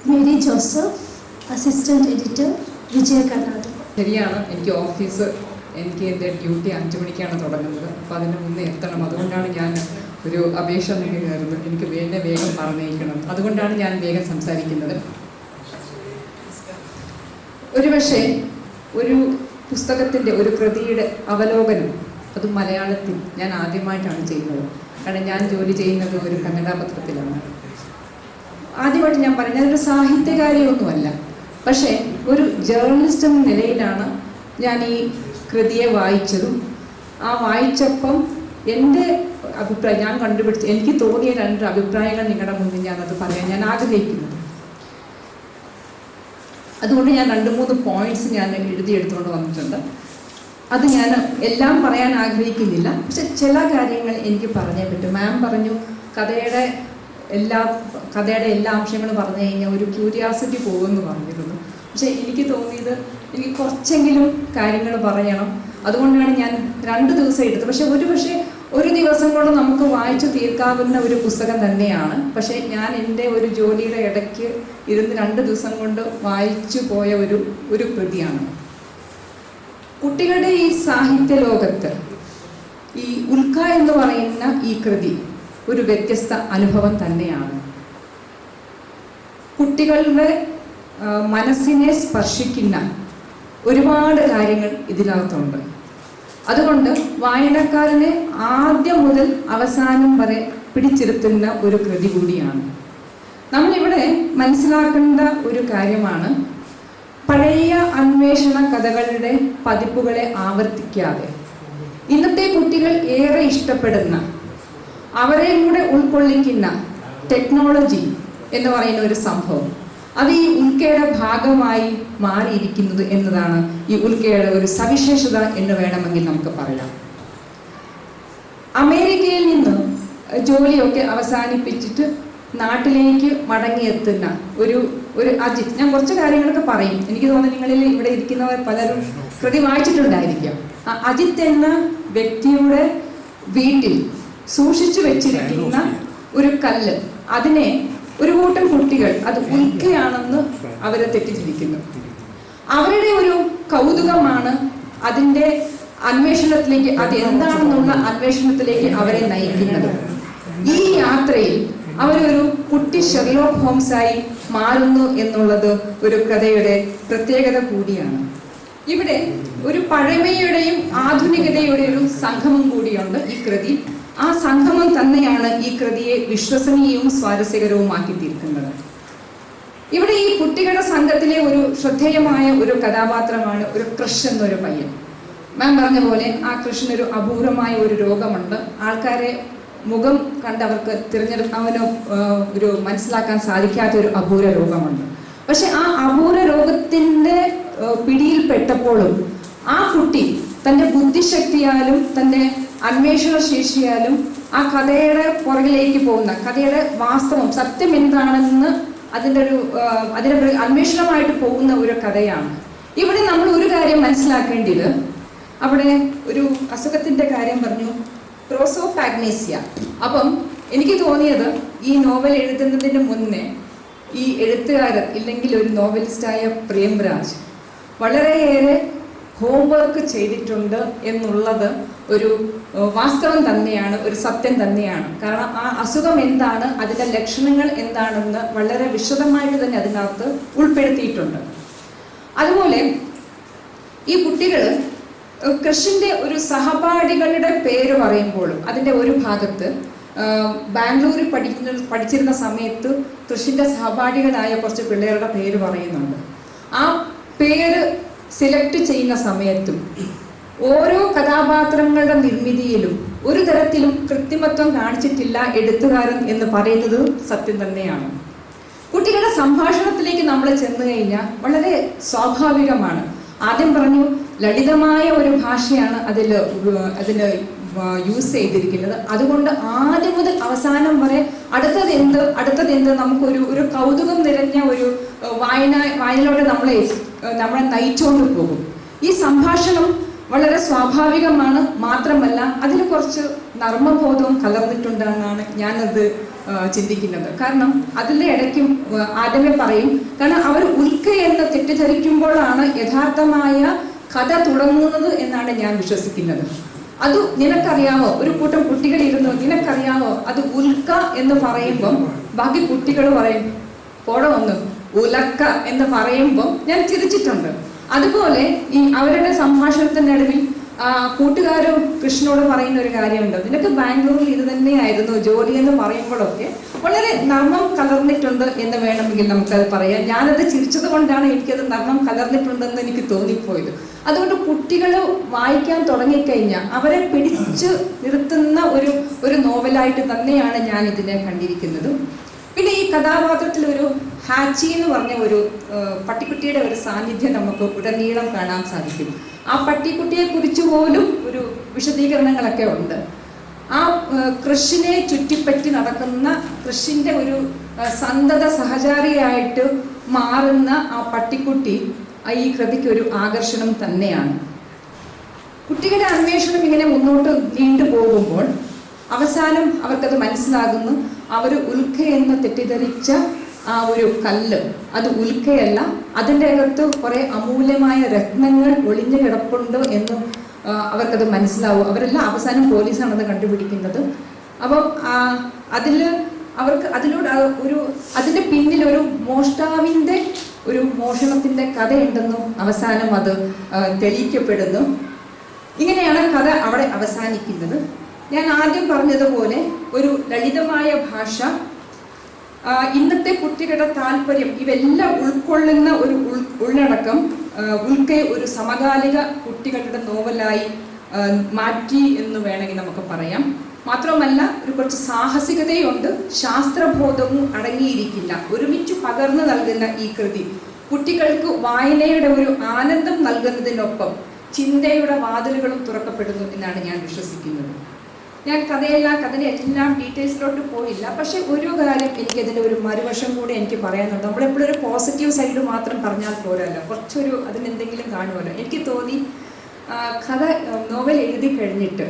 Mary Joseph, assistant editor, വിജയ കർണാടക. ശരിയാണ്, എനിക്ക് office എനിക്ക് എൻ്റെ ഡ്യൂട്ടി 5 മണിക്കാണ് തുടങ്ങുന്നത്. അപ്പോൾ അതിന് മുന്നേ എത്തണം. അതുകൊണ്ടാണ് ഞാൻ ഒരു അപേക്ഷ നൽകുന്നത്. എനിക്ക് വേഗം പറഞ്ഞേക്കണം. അതുകൊണ്ടാണ് ഞാൻ വേഗം സംസാരിക്കുന്നത്. ഒരുപക്ഷെ ഒരു പുസ്തകത്തിൻ്റെ ഒരു കൃതിയുടെ അവലോകനം അത് മലയാളത്തിൽ ഞാൻ ആദ്യമായിട്ടാണ് ചെയ്യുന്നത്. കാരണം ഞാൻ ജോലി ചെയ്യുന്നത് ഒരു കന്നഡ പത്രത്തിലാണ്. ആദ്യമായിട്ട് ഞാൻ പറഞ്ഞു, ഞാനൊരു സാഹിത്യകാരിയൊന്നുമല്ല. പക്ഷേ ഒരു ജേർണലിസ്റ്റ് എന്ന നിലയിലാണ് ഞാൻ ഈ കൃതിയെ വായിച്ചതും ആ വായിച്ചപ്പം എൻ്റെ അഭിപ്രായം ഞാൻ കണ്ടുപിടിച്ച് എനിക്ക് തോന്നിയ 2 അഭിപ്രായങ്ങൾ നിങ്ങളുടെ മുന്നിൽ ഞാനത് പറയാൻ ഞാൻ ആഗ്രഹിക്കുന്നത്. അതുകൊണ്ട് ഞാൻ 2-3 പോയിന്റ്സ് ഞാൻ എഴുതിയെടുത്തുകൊണ്ട് വന്നിട്ടുണ്ട്. അത് ഞാൻ എല്ലാം പറയാൻ ആഗ്രഹിക്കുന്നില്ല, പക്ഷെ ചില കാര്യങ്ങൾ എനിക്ക് പറഞ്ഞേ പറ്റും. മാം പറഞ്ഞു കഥയുടെ എല്ലാ അംശങ്ങളും പറഞ്ഞു കഴിഞ്ഞാൽ ഒരു ക്യൂരിയാസിറ്റി പോകുമെന്ന് പറഞ്ഞിരുന്നു. പക്ഷെ എനിക്ക് തോന്നിയത് എനിക്ക് കുറച്ചെങ്കിലും കാര്യങ്ങൾ പറയണം. അതുകൊണ്ടാണ് ഞാൻ 2 ദിവസം എടുത്തത്. പക്ഷേ ഒരു ദിവസം കൊണ്ട് നമുക്ക് വായിച്ചു തീർക്കാവുന്ന ഒരു പുസ്തകം തന്നെയാണ്. പക്ഷേ ഞാൻ എൻ്റെ ഒരു ജോലിയുടെ ഇടയ്ക്ക് ഇരുന്ന് 2 ദിവസം കൊണ്ട് വായിച്ചു പോയ ഒരു കൃതിയാണ്. കുട്ടികളുടെ ഈ സാഹിത്യ ലോകത്ത് ഈ ഉൽക്ക എന്ന് പറയുന്ന ഈ കൃതി ഒരു വ്യത്യസ്ത അനുഭവം തന്നെയാണ്. കുട്ടികളുടെ മനസ്സിനെ സ്പർശിക്കുന്ന ഒരുപാട് കാര്യങ്ങൾ ഇതിനകത്തുണ്ട്. അതുകൊണ്ട് വായനക്കാരനെ ആദ്യം മുതൽ അവസാനം വരെ പിടിച്ചിരുത്തുന്ന ഒരു കൃതി കൂടിയാണ്. നമ്മളിവിടെ മനസ്സിലാക്കേണ്ട ഒരു കാര്യമാണ്, പഴയ അന്വേഷണ കഥകളുടെ പതിപ്പുകളെ ആവർത്തിക്കാതെ ഇന്നത്തെ കുട്ടികൾ ഏറെ ഇഷ്ടപ്പെടുന്ന, അവരെ കൂടെ ഉൾക്കൊള്ളിക്കുന്ന ടെക്നോളജി എന്ന് പറയുന്ന ഒരു സംഭവം അത് ഈ ഉൽക്കയുടെ ഭാഗമായി മാറിയിരിക്കുന്നത് എന്നതാണ് ഈ ഉൽക്കയുടെ ഒരു സവിശേഷത എന്ന് വേണമെങ്കിൽ നമുക്ക് പറയാം. അമേരിക്കയിൽ നിന്ന് ജോലിയൊക്കെ അവസാനിപ്പിച്ചിട്ട് നാട്ടിലേക്ക് മടങ്ങിയെത്തുന്ന ഒരു അജിത്, ഞാൻ കുറച്ച് കാര്യങ്ങളൊക്കെ പറയും. എനിക്ക് തോന്നുന്നു നിങ്ങളിൽ ഇവിടെ ഇരിക്കുന്നവർ പലരും കൃതി വായിച്ചിട്ടുണ്ടായിരിക്കാം. അജിത് എന്ന വ്യക്തിയുടെ വീട്ടിൽ സൂക്ഷിച്ചു വെച്ചിരിക്കുന്ന ഒരു കല്ല്, അതിനെ ഒരു കൂട്ടം കുട്ടികൾ അത് ഉൽക്കയാണെന്ന് അവരെ തെറ്റിദ്ധരിക്കുന്നു. അവരുടെ ഒരു കൗതുകമാണ് അതിൻ്റെ അന്വേഷണത്തിലേക്ക്, അത് എന്താണെന്നുള്ള അന്വേഷണത്തിലേക്ക് അവരെ നയിക്കുന്നത്. ഈ യാത്രയിൽ അവരൊരു കുട്ടി ഷെർലോക്ക് ഹോംസായി മാറുന്നു എന്നുള്ളത് ഒരു കഥയുടെ പ്രത്യേകത കൂടിയാണ്. ഇവിടെ ഒരു പഴമയുടെയും ആധുനികതയുടെയും ഒരു സംഗമം കൂടിയുണ്ട് ഈ കൃതി. ആ സംഗമം തന്നെയാണ് ഈ കൃതിയെ വിശ്വസനീയവും സ്വാരസ്യകരവുമാക്കി തീർക്കുന്നത്. ഇവിടെ ഈ കുട്ടികളുടെ സംഘത്തിലെ ഒരു ശ്രദ്ധേയമായ ഒരു കഥാപാത്രമാണ് ഒരു കൃഷ് എന്നൊരു പയ്യൻ. മാം പറഞ്ഞ പോലെ ആ കൃഷിന് ഒരു അപൂർവമായ ഒരു രോഗമുണ്ട്. ആൾക്കാരെ മുഖം കണ്ടവർക്ക് തിരഞ്ഞെടുക്കാനോ ഒരു മനസ്സിലാക്കാൻ സാധിക്കാത്ത ഒരു അപൂർവ രോഗമുണ്ട്. പക്ഷെ ആ അപൂർവ രോഗത്തിൻ്റെ പിടിയിൽപ്പെട്ടപ്പോഴും ആ കുട്ടി തൻ്റെ ബുദ്ധിശക്തിയാലും തൻ്റെ അന്വേഷണ ശേഷിയാലും ആ കഥയുടെ പുറകിലേക്ക് പോകുന്ന, കഥയുടെ വാസ്തവം സത്യം എന്താണെന്ന് അതിൻ്റെ അന്വേഷണമായിട്ട് പോകുന്ന ഒരു കഥയാണ്. ഇവിടെ നമ്മൾ ഒരു കാര്യം മനസ്സിലാക്കേണ്ടത്, അവിടെ ഒരു അസുഖത്തിൻ്റെ കാര്യം പറഞ്ഞു, പ്രോസോപാഗ്നേസിയ. അപ്പം എനിക്ക് തോന്നിയത് ഈ നോവൽ എഴുതുന്നതിന് മുന്നേ ഈ എഴുത്തുകാരൻ ഇല്ലെങ്കിൽ ഒരു നോവലിസ്റ്റായ പ്രേംരാജ് വളരെയേറെ ഹോംവർക്ക് ചെയ്തിട്ടുണ്ട് എന്നുള്ളത് ഒരു വാസ്തവം തന്നെയാണ്, ഒരു സത്യം തന്നെയാണ്. കാരണം ആ അസുഖം എന്താണ്, അതിൻ്റെ ലക്ഷണങ്ങൾ എന്താണെന്ന് വളരെ വിശദമായിട്ട് തന്നെ അതിനകത്ത് ഉൾപ്പെടുത്തിയിട്ടുണ്ട്. അതുപോലെ ഈ കുട്ടികൾ കൃഷിൻ്റെ ഒരു സഹപാഠികളുടെ പേര് പറയുമ്പോഴും അതിൻ്റെ ഒരു ഭാഗത്ത് ബാംഗ്ലൂരിൽ പഠിച്ചിരുന്ന സമയത്ത് കൃഷിൻ്റെ സഹപാഠികളായ കുറച്ച് പിള്ളേരുടെ പേര് പറയുന്നുണ്ട്. ആ പേര് സെലക്ട് ചെയ്യുന്ന സമയത്തും ഓരോ കഥാപാത്രങ്ങളുടെ നിർമ്മിതിയിലും ഒരു തരത്തിലും കൃത്രിമത്വം കാണിച്ചിട്ടില്ല എഴുത്തുകാരൻ എന്ന് പറയുന്നത് സത്യം തന്നെയാണ്. കുട്ടികളുടെ സംഭാഷണത്തിലേക്ക് നമ്മൾ ചെന്നു കഴിഞ്ഞാൽ വളരെ സ്വാഭാവികമാണ്. ആദ്യം പറഞ്ഞു, ലളിതമായ ഒരു ഭാഷയാണ് അതിന് യൂസ് ചെയ്തിരിക്കുന്നത്. അതുകൊണ്ട് ആദ്യം മുതൽ അവസാനം വരെ അടുത്തതെന്ത് നമുക്കൊരു കൗതുകം നിറഞ്ഞ ഒരു വായനയിലൂടെ നമ്മളെ നയിച്ചുകൊണ്ട് പോകും. ഈ സംഭാഷണം വളരെ സ്വാഭാവികമാണ്. മാത്രമല്ല അതിൽ കുറച്ച് നർമ്മബോധവും കലർന്നിട്ടുണ്ടെന്നാണ് ഞാനത് ചിന്തിക്കുന്നത്. കാരണം അതിൻ്റെ ഇടയ്ക്കും ആദ്യമേ പറയും, കാരണം അവർ ഉൽക്കയെന്ന് തെറ്റിദ്ധരിക്കുമ്പോഴാണ് യഥാർത്ഥമായ കഥ തുടങ്ങുന്നത് എന്നാണ് ഞാൻ വിശ്വസിക്കുന്നത്. അത് നിനക്കറിയാമോ, ഒരു കൂട്ടം കുട്ടികളിരുന്നു, നിനക്കറിയാമോ അത് ഉൽക്ക എന്ന് പറയുമ്പം ബാക്കി കുട്ടികൾ പറയും പോടോ ഒന്ന് ഉലക്ക എന്ന് പറയുമ്പം ഞാൻ ചിരിച്ചിട്ടുണ്ട്. അതുപോലെ ഈ അവരുടെ സംഭാഷണത്തിനടുവിൽ കൂട്ടുകാരും കൃഷ്ണനോട് പറയുന്ന ഒരു കാര്യമുണ്ട്, നിനക്ക് ബാംഗ്ലൂരിൽ ഇത് തന്നെയായിരുന്നു ജോലി എന്ന് പറയുമ്പോഴൊക്കെ വളരെ നർമ്മം കലർന്നിട്ടുണ്ട് എന്ന് വേണമെങ്കിൽ നമുക്കത് പറയാം. ഞാനത് ചിരിച്ചത് കൊണ്ടാണ് എനിക്കത് നർമ്മം കലർന്നിട്ടുണ്ടെന്ന് എനിക്ക് തോന്നിപ്പോയത്. അതുകൊണ്ട് കുട്ടികൾ വായിക്കാൻ തുടങ്ങിക്കഴിഞ്ഞാൽ അവരെ പിടിച്ച് നിർത്തുന്ന ഒരു നോവലായിട്ട് തന്നെയാണ് ഞാൻ ഇതിനെ കണ്ടിരിക്കുന്നത്. പിന്നെ ഈ കഥാപാത്രത്തിൽ ഒരു ഹാച്ചി എന്ന് പറഞ്ഞ ഒരു പട്ടിക്കുട്ടിയുടെ ഒരു സാന്നിധ്യം നമുക്ക് ഉടനീളം കാണാൻ സാധിക്കും. ആ പട്ടിക്കുട്ടിയെ കുറിച്ച് പോലും ഒരു വിശദീകരണങ്ങളൊക്കെ ഉണ്ട്. ആ കൃഷിനെ ചുറ്റിപ്പറ്റി നടക്കുന്ന കൃഷിൻ്റെ ഒരു സന്തത സഹചാരിയായിട്ട് മാറുന്ന ആ പട്ടിക്കുട്ടി ഈ കൃതിക്ക് ഒരു ആകർഷണം തന്നെയാണ്. കുട്ടികളുടെ അന്വേഷണം ഇങ്ങനെ മുന്നോട്ട് നീണ്ടുപോകുമ്പോൾ അവസാനം അവർക്കത് മനസ്സിലാകുന്നു, അവർ ഉൽക്കയെന്ന് തെറ്റിദ്ധരിച്ച ആ ഒരു കല്ല് അത് ഉൽക്കയല്ല, അതിൻ്റെ അകത്ത് കുറേ അമൂല്യമായ രത്നങ്ങൾ ഒളിഞ്ഞു കിടപ്പുണ്ട് എന്ന് അവർക്കത് മനസ്സിലാവും. അവരെല്ലാം അവസാനം പോലീസാണത് കണ്ടുപിടിക്കുന്നത്. അപ്പം അവർക്ക് അതിലൂടെ അതിൻ്റെ പിന്നിൽ ഒരു മോഷ്ടാവിൻ്റെ ഒരു മോഷണത്തിൻ്റെ കഥയുണ്ടെന്നും അവസാനം അത് തെളിയിക്കപ്പെടുന്നു. ഇങ്ങനെയാണ് കഥ അവിടെ അവസാനിക്കുന്നത്. ഞാൻ ആദ്യം പറഞ്ഞതുപോലെ ഒരു ലളിതമായ ഭാഷ, ഇന്നത്തെ കുട്ടികളുടെ താല്പര്യം ഇവെല്ലാം ഉൾക്കൊള്ളുന്ന ഒരു ഉള്ളടക്കം ഉൽക്കയെ ഒരു സമകാലിക കുട്ടികളുടെ നോവലായി മാറ്റി എന്ന് വേണമെങ്കിൽ നമുക്ക് പറയാം. മാത്രമല്ല ഒരു കുറച്ച് സാഹസികതയുണ്ട്, ശാസ്ത്രബോധവും അടങ്ങിയിരിക്കില്ല, ഒരുമിച്ച് പകർന്നു നൽകുന്ന ഈ കൃതി കുട്ടികൾക്ക് വായനയുടെ ഒരു ആനന്ദം നൽകുന്നതിനൊപ്പം ചിന്തയുടെ വാതിലുകളും തുറക്കപ്പെടുന്നു എന്നാണ് ഞാൻ വിശ്വസിക്കുന്നത്. ഞാൻ കഥയുടെ എല്ലാം ഡീറ്റെയിൽസിലോട്ട് പോയില്ല. പക്ഷെ ഒരു കാര്യം എനിക്കതിൻ്റെ ഒരു മറുവശം കൂടി എനിക്ക് പറയാനുണ്ട്. നമ്മളെപ്പോഴും ഒരു പോസിറ്റീവ് സൈഡ് മാത്രം പറഞ്ഞാൽ പോരല്ലോ, കുറച്ചൊരു അതിനെന്തെങ്കിലും കാണുമല്ലോ. എനിക്ക് തോന്നി കഥ നോവൽ എഴുതി കഴിഞ്ഞിട്ട്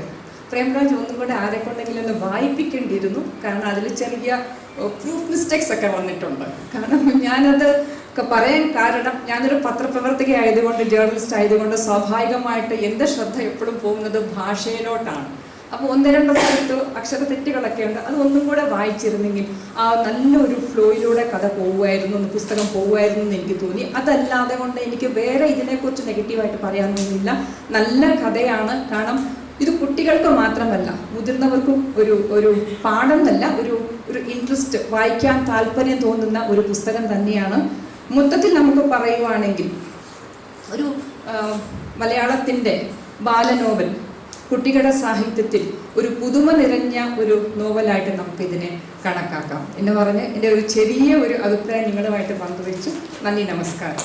പ്രേംരാജ് ഒന്നും കൂടെ ആരെക്കൊണ്ടെങ്കിലും ഒന്ന് വായിപ്പിക്കേണ്ടിയിരുന്നു. കാരണം അതിൽ ചെറിയ പ്രൂഫ് മിസ്റ്റേക്സ് ഒക്കെ വന്നിട്ടുണ്ട്. കാരണം ഞാനത് പറയാൻ കാരണം ഞാനൊരു പത്രപ്രവർത്തക ആയതുകൊണ്ട്, ജേർണലിസ്റ്റ് ആയതുകൊണ്ട് സ്വാഭാവികമായിട്ട് എൻ്റെ ശ്രദ്ധ എപ്പോഴും പോകുന്നത് ഭാഷയിലോട്ടാണ്. അപ്പോൾ ഒന്ന് രണ്ട് സ്ഥലത്ത് അക്ഷരത്തെറ്റുകളൊക്കെ ഉണ്ട്. അത് ഒന്നും കൂടെ വായിച്ചിരുന്നെങ്കിൽ ആ നല്ലൊരു ഫ്ലോയിലൂടെ കഥ പോകുമായിരുന്നു, പുസ്തകം പോകുമായിരുന്നു എന്ന് എനിക്ക് തോന്നി. അതല്ലാതെ കൊണ്ട് എനിക്ക് വേറെ ഇതിനെക്കുറിച്ച് നെഗറ്റീവായിട്ട് പറയാനൊന്നുമില്ല. നല്ല കഥയാണ്. കാരണം ഇത് കുട്ടികൾക്ക് മാത്രമല്ല മുതിർന്നവർക്കും ഒരു പാഠം എന്നല്ല, ഒരു ഇൻട്രസ്റ്റ്, വായിക്കാൻ താല്പര്യം തോന്നുന്ന ഒരു പുസ്തകം തന്നെയാണ്. മൊത്തത്തിൽ നമുക്ക് പറയുവാണെങ്കിൽ ഒരു മലയാളത്തിൻ്റെ ബാലനോവൽ കുട്ടികളുടെ സാഹിത്യത്തിൽ ഒരു പുതുമ നിറഞ്ഞ ഒരു നോവലായിട്ട് നമുക്കിതിനെ കണക്കാക്കാം എന്ന് പറഞ്ഞ് എൻ്റെ ഒരു ചെറിയ ഒരു അഭിപ്രായം നിങ്ങളുമായിട്ട് പങ്കുവെച്ചു. നന്ദി, നമസ്കാരം.